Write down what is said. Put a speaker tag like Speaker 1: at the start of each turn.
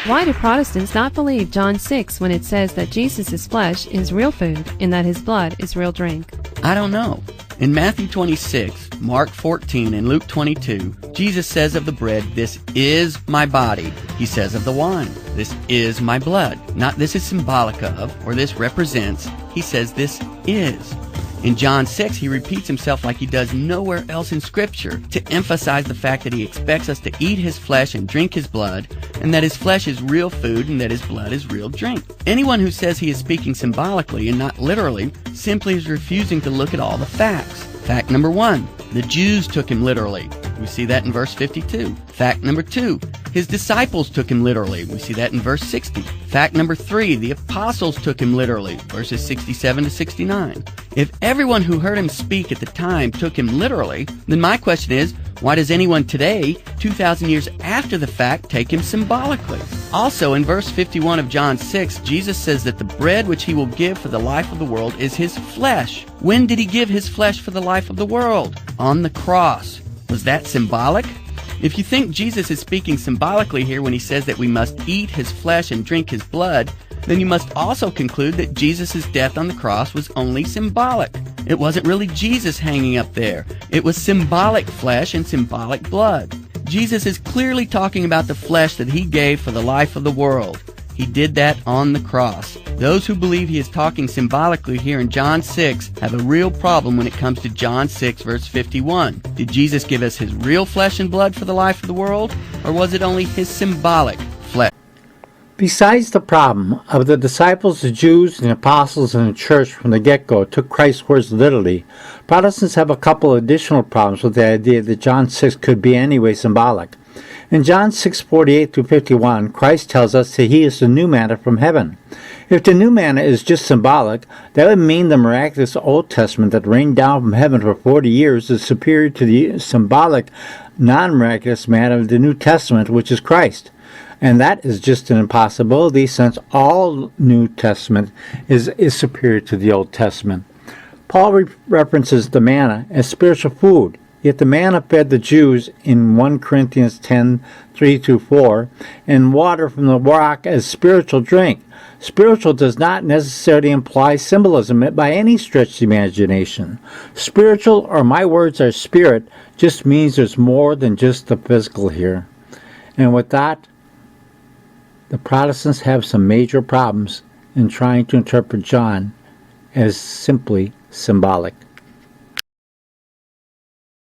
Speaker 1: Why do Protestants not believe John 6 when it says that Jesus' flesh is real food and that his blood is real drink?
Speaker 2: I don't know. In Matthew 26, Mark 14, and Luke 22, Jesus says of the bread, "This is my body." He says of the wine, "This is my blood." Not "this is symbolic of," or "this represents." He says this is. In John 6, he repeats himself like he does nowhere else in Scripture to emphasize the fact that he expects us to eat his flesh and drink his blood, and that his flesh is real food and that his blood is real drink. Anyone who says he is speaking symbolically and not literally simply is refusing to look at all the facts. Fact number 1, the Jews took him literally. We see that in verse 52. Fact number 2, his disciples took him literally. We see that in verse 60. Fact number 3, the apostles took him literally, verses 67 to 69. If everyone who heard him speak at the time took him literally, then my question is, why does anyone today, 2,000 years after the fact, take him symbolically? Also, in verse 51 of John 6, Jesus says that the bread which he will give for the life of the world is his flesh. When did he give his flesh for the life of the world? On the cross. Was that symbolic? If you think Jesus is speaking symbolically here when he says that we must eat his flesh and drink his blood, then you must also conclude that Jesus' death on the cross was only symbolic. It wasn't really Jesus hanging up there. It was symbolic flesh and symbolic blood. Jesus is clearly talking about the flesh that he gave for the life of the world. He did that on the cross. Those who believe he is talking symbolically here in John 6 have a real problem when it comes to John 6 verse 51. Did Jesus give us his real flesh and blood for the life of the world, or was it only his symbolic flesh?
Speaker 3: Besides the problem of the disciples, the Jews, and the apostles in the church from the get-go took Christ's words literally, Protestants have a couple of additional problems with the idea that John 6 could be anyway symbolic. In John 6:48-51, Christ tells us that he is the new manna from heaven. If the new manna is just symbolic, that would mean the miraculous Old Testament that rained down from heaven for 40 years is superior to the symbolic, non-miraculous manna of the New Testament, which is Christ. And that is just an impossibility, since all New Testament is superior to the Old Testament. Paul references the manna as spiritual food, yet the manna fed the Jews in 1 Corinthians 10:3-4, and water from the rock as spiritual drink. Spiritual does not necessarily imply symbolism by any stretch of the imagination. Spiritual, or my words are spirit, just means there's more than just the physical here. And with that, the Protestants have some major problems in trying to interpret John as simply symbolic.